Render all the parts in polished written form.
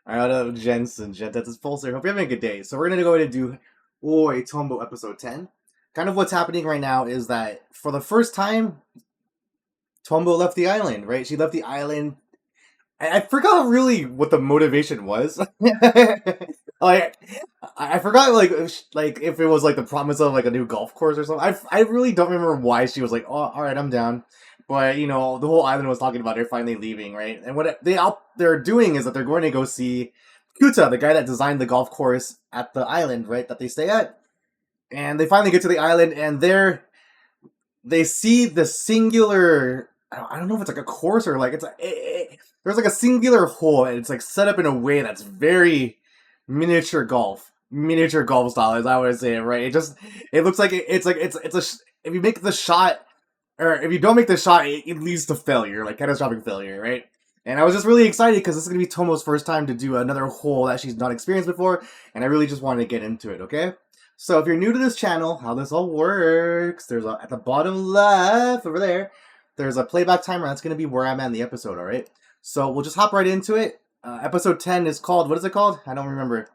Out of Jensen, Gentet's Pulsar. Hope you're having a good day. So we're gonna go ahead and do a Tombo episode 10. Kind of what's happening right now is that for the first time, Tombo left the island, right? She left the island. I forgot really what the motivation was. like, I forgot like if it was like the promise of like a new golf course or something. I really don't remember why she was like, oh, all right, I'm down. But you know, the whole island was talking about her finally leaving, right? And what they're doing is that they're going to go see Kuta, the guy that designed the golf course at the island, right, that they stay at. And they finally get to the island, and they see the singular. I don't know if it's like a course or like there's like a singular hole, and it's like set up in a way that's very miniature golf style, as I would say it. Right? It looks like it's a if you make the shot or if you don't make the shot, it leads to failure, like catastrophic failure, right? And I was just really excited because this is gonna be Tomo's first time to do another hole that she's not experienced before, and I really just wanted to get into it. Okay. So if you're new to this channel, how this all works, at the bottom left over there, there's a playback timer. That's going to be where I'm at in the episode, all right? So we'll just hop right into it. Episode 10 is called, what is it called? I don't remember.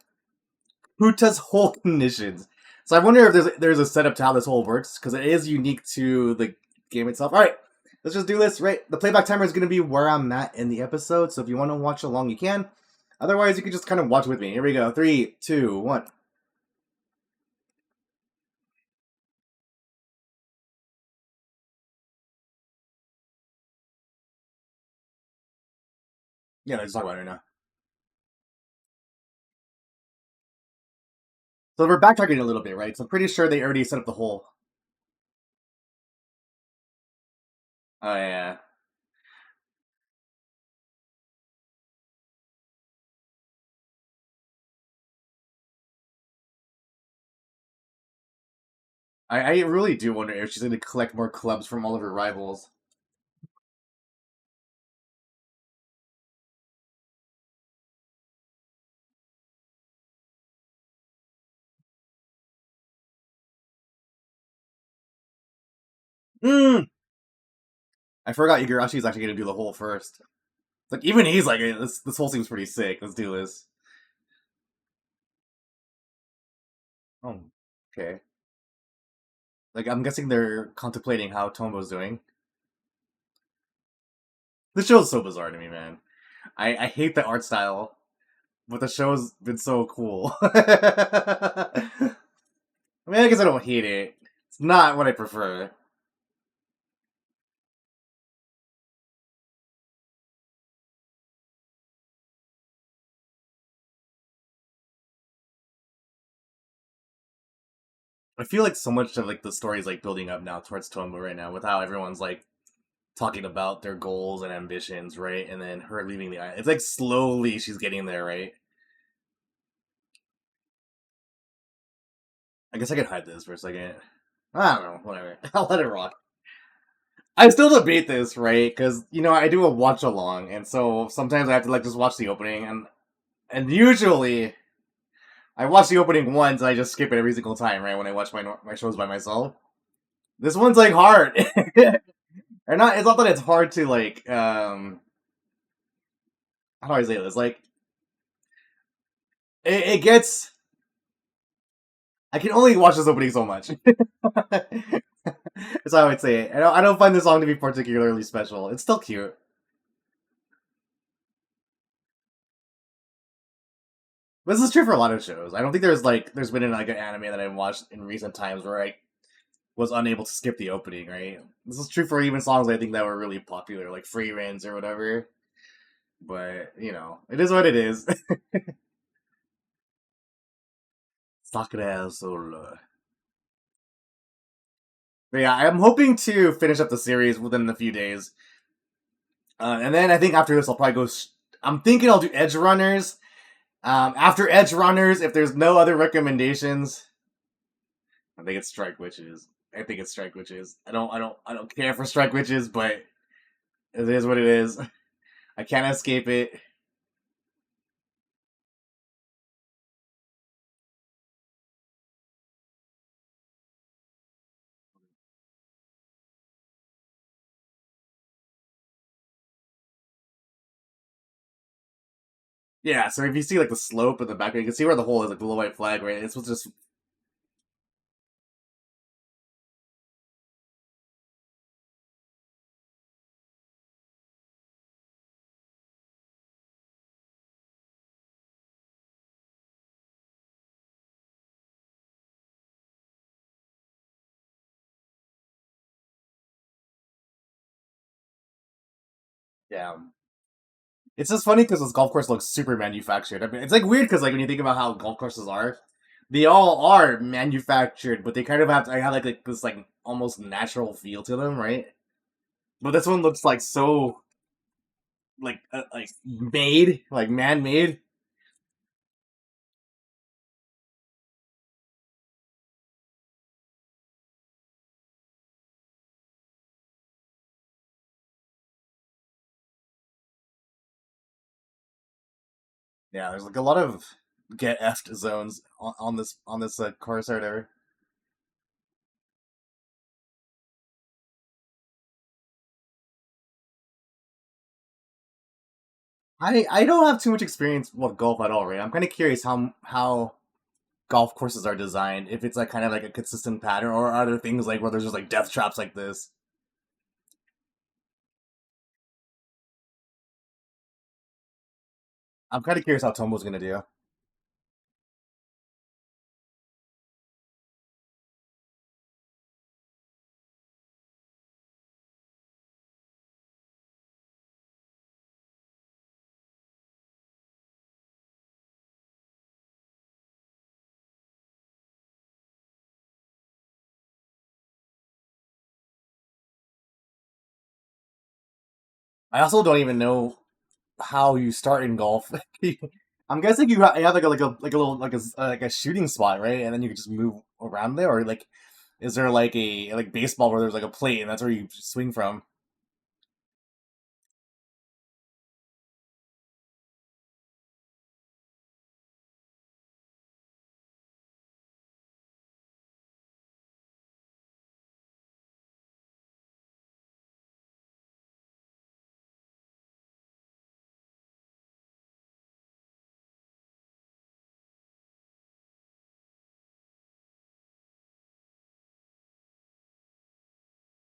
Huta's Hole Conditions. So I wonder if there's a setup to how this hole works, because it is unique to the game itself. All right, let's just do this, right? The playback timer is going to be where I'm at in the episode, so if you want to watch along, you can. Otherwise, you can just kind of watch with me. Here we go. 3, 2, 1. Yeah, let's talk about it right now. So we're backtracking a little bit, right? So I'm pretty sure they already set up the hole. Oh yeah. I really do wonder if she's going to collect more clubs from all of her rivals. Mm. I forgot Igarashi's actually going to do the hole first. Like even he's like, hey, this hole seems pretty sick. Let's do this. Oh, okay. Like I'm guessing they're contemplating how Tombo's doing. This show's so bizarre to me, man. I hate the art style, but the show's been so cool. I mean, I guess I don't hate it. It's not what I prefer. I feel like so much of like the story is like building up now towards Tombo right now, with how everyone's like talking about their goals and ambitions, right? And then her leaving the island. It's like slowly she's getting there, right? I guess I could hide this for a second. I don't know, whatever. I'll let it rock. I still debate this, right? Because you know I do a watch along, and so sometimes I have to like just watch the opening, and usually I watch the opening once and I just skip it every single time, right? When I watch my shows by myself. This one's like hard. Or not, it's not that it's hard to like how do I say this? Like it gets I can only watch this opening so much. That's how I would say it. I don't find this song to be particularly special. It's still cute. This is true for a lot of shows. I don't think there's been like an anime that I've watched in recent times where I was unable to skip the opening, right? This is true for even songs I think that were really popular, like Free Rinse or whatever. But, you know, it is what it is. Sakura Soul. But yeah, I'm hoping to finish up the series within a few days. And then I think after this, I'll probably go. I'm thinking I'll do Edge Runners. After Edge Runners, if there's no other recommendations, I think it's Strike Witches. I think it's Strike Witches. I don't care for Strike Witches, but it is what it is. I can't escape it. Yeah, so if you see like the slope in the background, you can see where the hole is, like the little white flag, right? It's just yeah. It's just funny because this golf course looks super manufactured. I mean, it's like weird because like when you think about how golf courses are, they all are manufactured, but they kind of have like this like almost natural feel to them, right? But this one looks like so like made, like man made. Yeah, there's like a lot of get effed zones on this course or whatever. I don't have too much experience with golf at all, right? I'm kind of curious how golf courses are designed. If it's like kind of like a consistent pattern, or are there things like where there's just like death traps like this? I'm kind of curious how Tombo's gonna do. I also don't even know how you start in golf. I'm guessing you have like a little like a shooting spot, right? And then you can just move around there, or like is there like a like baseball where there's like a plate and that's where you swing from?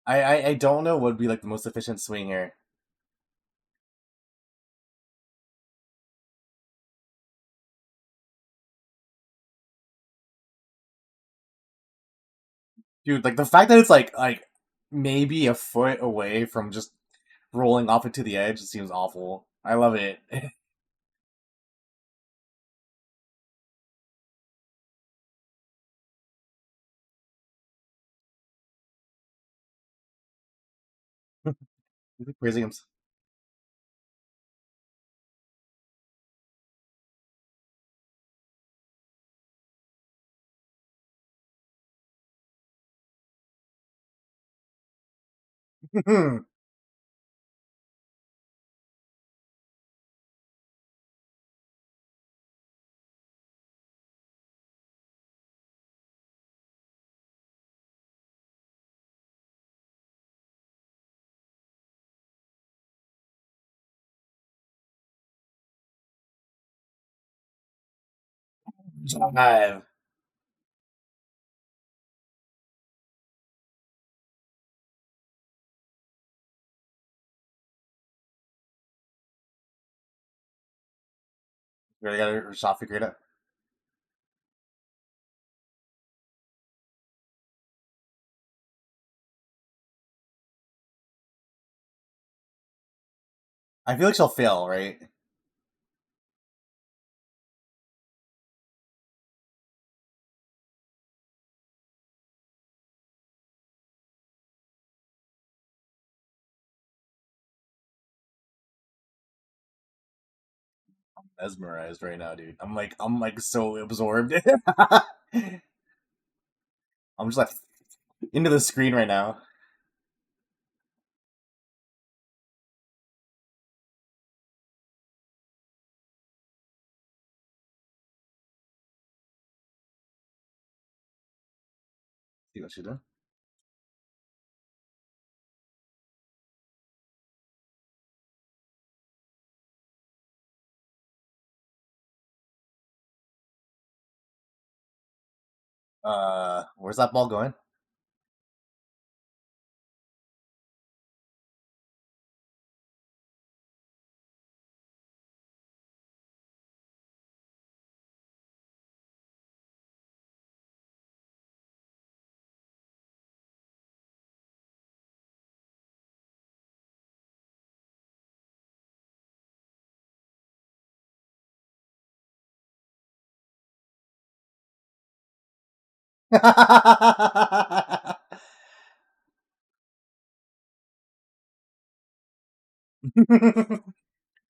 I don't know what would be like the most efficient swing here. Dude, like the fact that it's like maybe a foot away from just rolling off into the edge seems awful. I love it. Crazy. I'm Jive. Really got a shot figured out. I feel like she'll fail, right? Mesmerized right now, dude. I'm like so absorbed. I'm just like into the screen right now. See what she doing? Where's that ball going?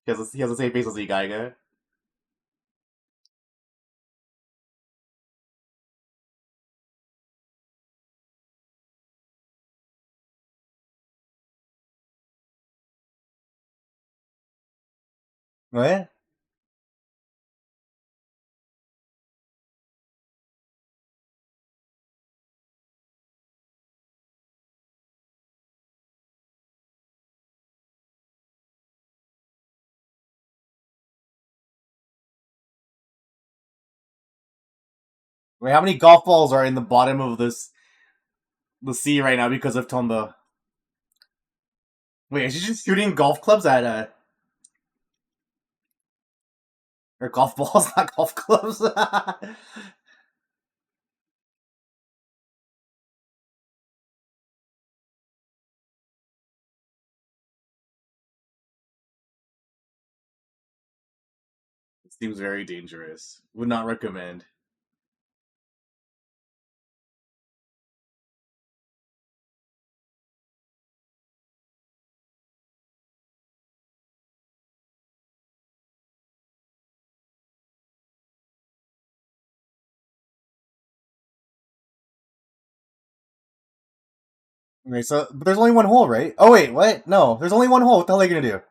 He has the same face as the guy. What? Wait, how many golf balls are in the bottom of the sea right now because of Tombo? Wait, is she just shooting golf clubs at or golf balls, not golf clubs? It seems very dangerous. Would not recommend. Okay, so but there's only one hole, right? Oh wait, what? No, there's only one hole. What the hell are you gonna do?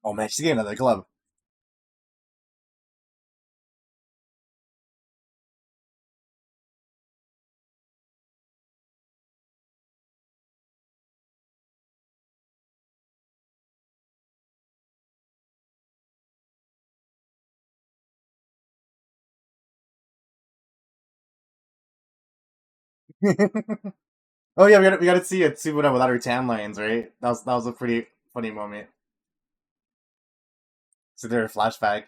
Oh man, she's getting another club. Oh yeah, we gotta see it. See what without her tan lines, right? That was a pretty funny moment. So there, flashback.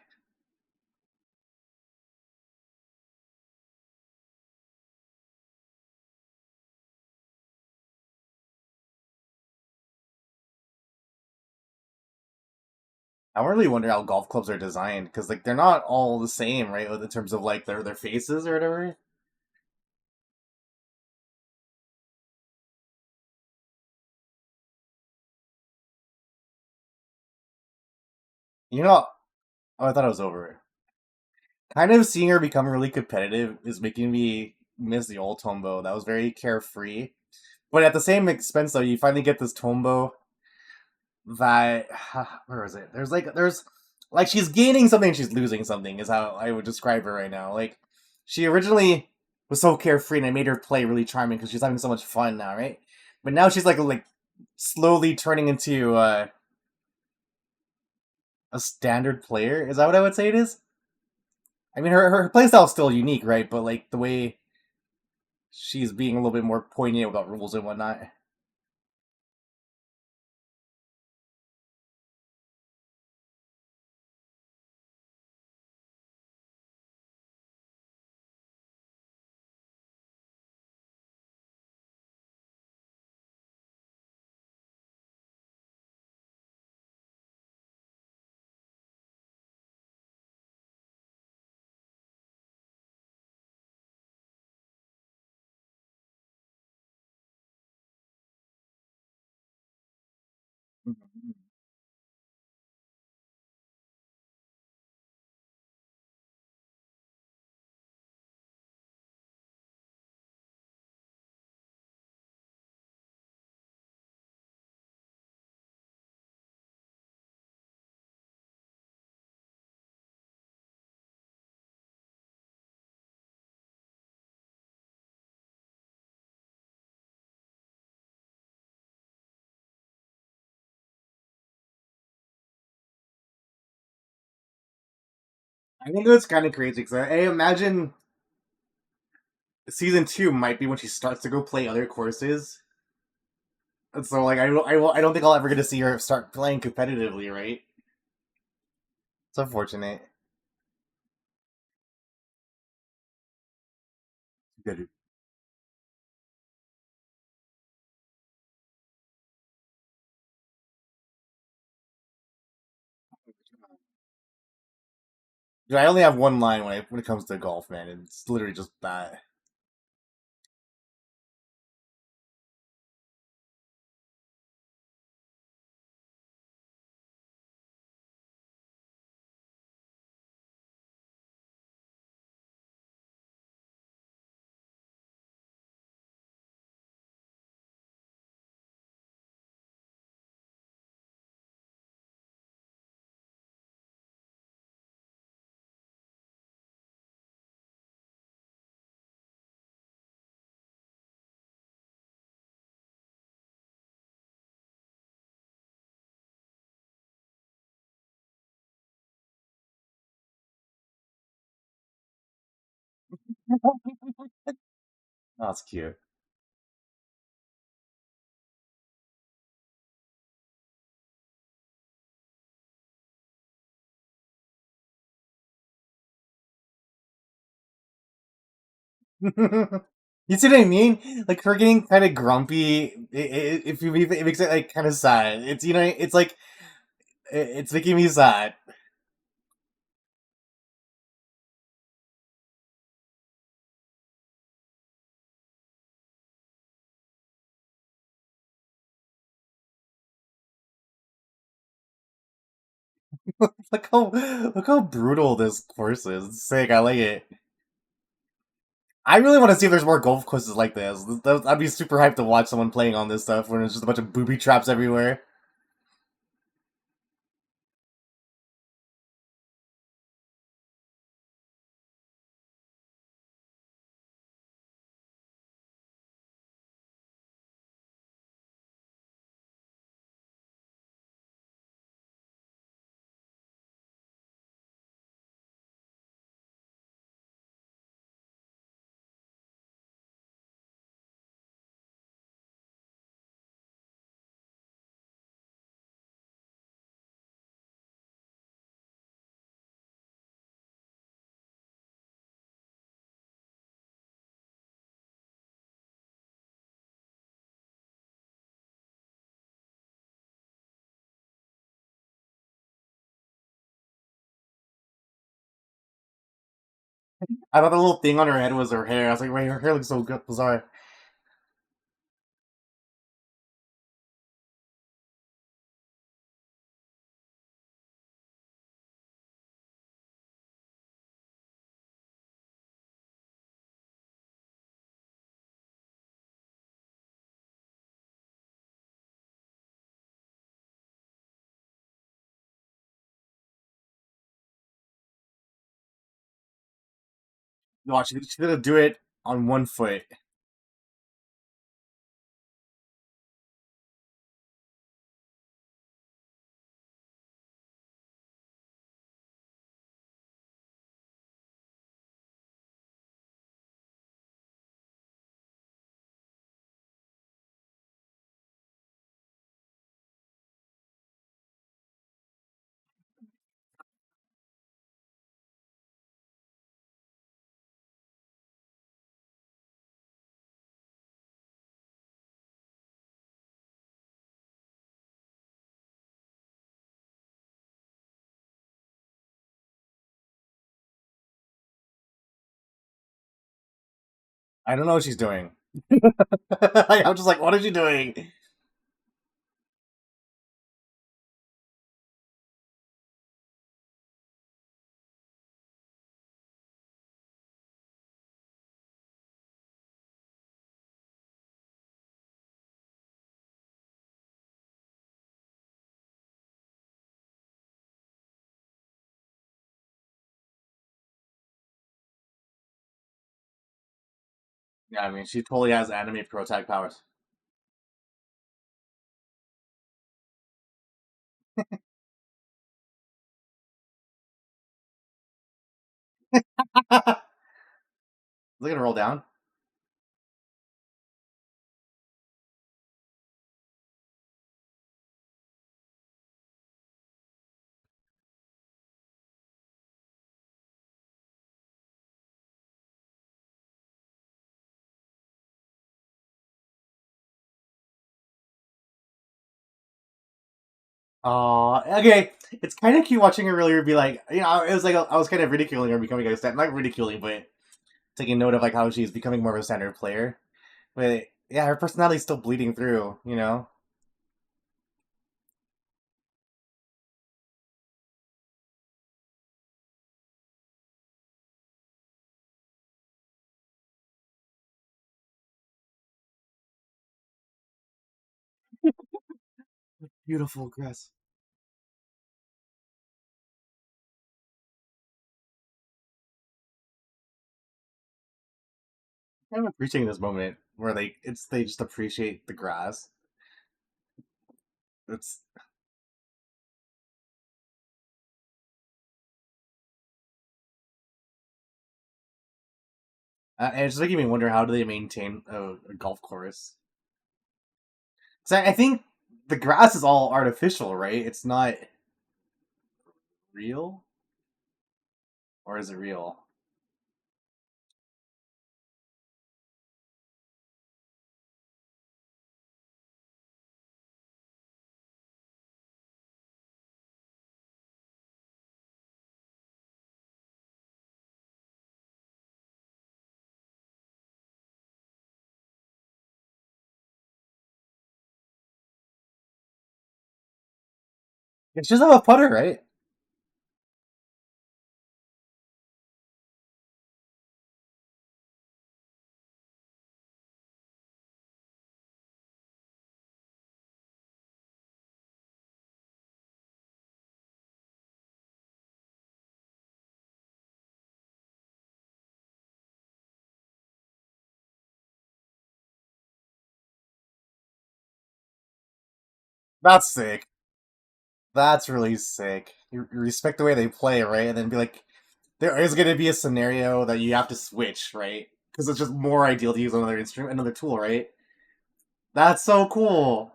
I really wonder how golf clubs are designed because like they're not all the same, right? In terms of like their faces or whatever. You know, oh, I thought it was over. Kind of seeing her become really competitive is making me miss the old Tombo. That was very carefree. But at the same expense, though, you finally get this Tombo that where is it? There's like she's gaining something, she's losing something is how I would describe her right now. Like she originally was so carefree, and I made her play really charming because she's having so much fun now, right? But now she's like slowly turning into a standard player. Is that what I would say it is? I mean, her playstyle is still unique, right? But like the way she's being a little bit more poignant about rules and whatnot. I think it's kind of crazy because I imagine season two might be when she starts to go play other courses. And so, like, I don't think I'll ever get to see her start playing competitively, right? It's unfortunate. Good. Dude, I only have one line when it comes to golf, man, and it's literally just that. That's cute. You see what I mean? Like her getting kind of grumpy. If you it makes it like kind of sad. It's it's like it's making me sad. Look how brutal this course is. It's sick. I like it. I really want to see if there's more golf courses like this. I'd be super hyped to watch someone playing on this stuff when it's just a bunch of booby traps everywhere. I thought the little thing on her head was her hair. I was like, wait, her hair looks so good, bizarre. Watch, she's gonna do it on one foot. I don't know what she's doing. I'm just like, what is she doing? Yeah, I mean, she totally has anime pro tag powers. Is it gonna roll down? Oh, okay. It's kind of cute watching her really be like, it was like I was kind of ridiculing her becoming a stand, not ridiculing, but taking note of like how she's becoming more of a standard player. But yeah, her personality's still bleeding through. Beautiful grass. I'm appreciating this moment where they just appreciate the grass. It's and it's making me wonder how do they maintain a golf course? So I think the grass is all artificial, right? It's not real, or is it real? It's just a putter, right? That's sick. That's really sick. You respect the way they play, right? And then be like, there is going to be a scenario that you have to switch, right? Because it's just more ideal to use another instrument, another tool, right? That's so cool.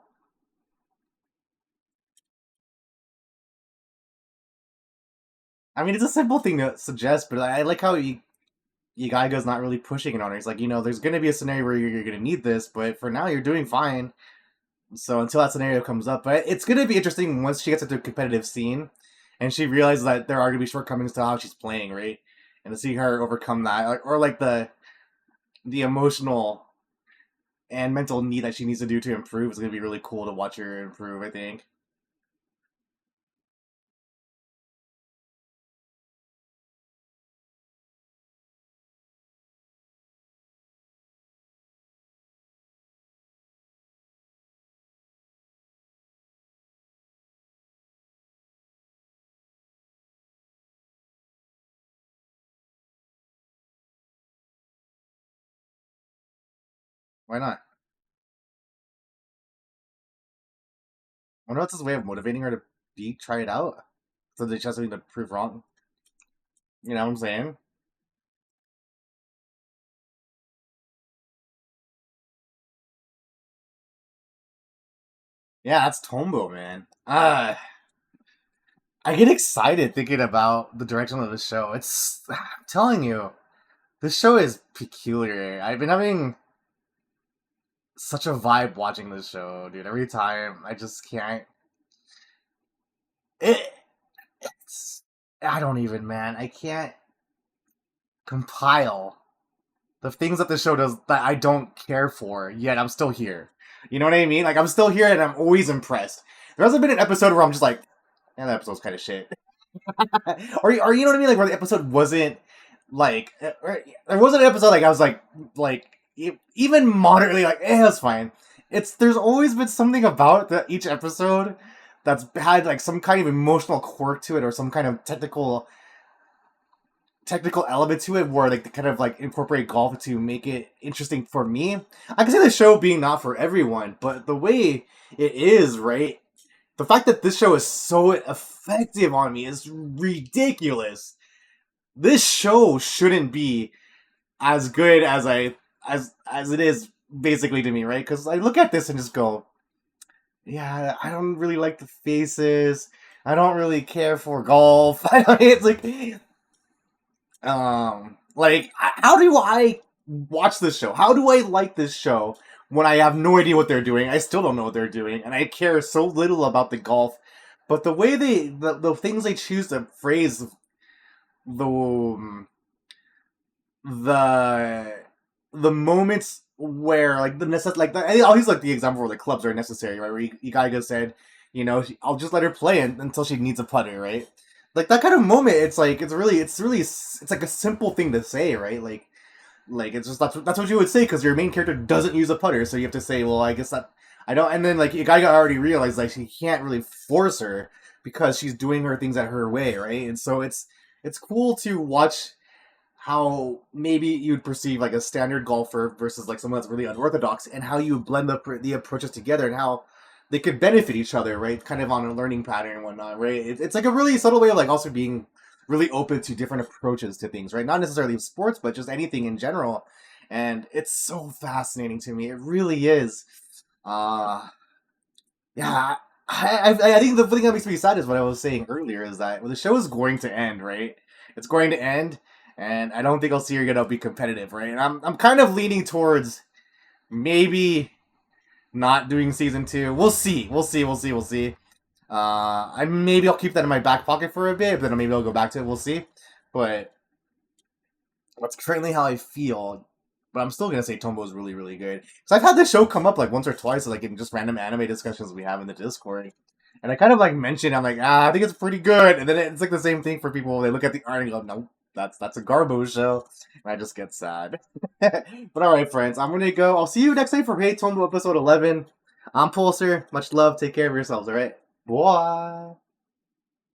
I mean, it's a simple thing to suggest, but I like how Yagaiga's not really pushing it on her. He's like, there's going to be a scenario where you're going to need this, but for now, you're doing fine. So until that scenario comes up, but it's going to be interesting once she gets into a competitive scene and she realizes that there are going to be shortcomings to how she's playing, right? And to see her overcome that, or like the emotional and mental need that she needs to do to improve is going to be really cool to watch her improve. I think. Why not? I wonder what's his way of motivating her to try it out, so that she has something to prove wrong. You know what I'm saying? Yeah, that's Tombo, man. I get excited thinking about the direction of the show. I'm telling you, this show is peculiar. I've been having such a vibe watching this show, dude. Every time, I just can't. It, it's. I don't even, man. I can't compile the things that the show does that I don't care for, yet I'm still here. You know what I mean? Like, I'm still here and I'm always impressed. There hasn't been an episode where I'm just like, yeah, that episode's kind of shit. or you know what I mean? Like, where the episode wasn't like, there wasn't an episode like I was even moderately like, that's fine. There's always been something about each episode that's had like some kind of emotional quirk to it or some kind of technical element to it where like they kind of like incorporate golf to make it interesting for me. I can see the show being not for everyone, but the way it is, right? The fact that this show is so effective on me is ridiculous. this show shouldn't be as good as it is basically to me, right? Because I look at this and just go, yeah, I don't really like the faces. I don't really care for golf. I don't, it's like how do I watch this show? How do I like this show when I have no idea what they're doing? I still don't know what they're doing, and I care so little about the golf. But the way the things they choose to phrase the the the moments where like I'll use like the example where the clubs are necessary, right? Where Igaiga said, I'll just let her play until she needs a putter, right? Like that kind of moment, it's like it's like a simple thing to say, right? Like it's just that's what you would say because your main character doesn't use a putter, so you have to say, well, I guess that I don't. And then like Igaiga already realized like she can't really force her because she's doing her things at her way, right? And so it's cool to watch how maybe you'd perceive like a standard golfer versus like someone that's really unorthodox, and how you blend the approaches together, and how they could benefit each other, right? Kind of on a learning pattern and whatnot, right? It's like a really subtle way of like also being really open to different approaches to things, right? Not necessarily sports, but just anything in general. And it's so fascinating to me. It really is. Uh, yeah, I think the thing that makes me sad is what I was saying earlier is that the show is going to end, right? It's going to end, and I don't think I'll see her gonna be competitive, right? And I'm kind of leaning towards maybe not doing season two. We'll see. We'll see. I maybe I'll keep that in my back pocket for a bit, but then maybe I'll go back to it. We'll see. But that's currently how I feel. But I'm still gonna say Tombo is really, really good. So I've had this show come up like once or twice, like in just random anime discussions we have in the Discord. And I kind of like mention, I'm like, I think it's pretty good. And then it's like the same thing for people. They look at the art and go, no, that's a Garbo show. And I just get sad. But alright, friends, I'm gonna go. I'll see you next time for Hey Tombo episode 11. I'm Pulsar. Much love. Take care of yourselves, alright? Bye.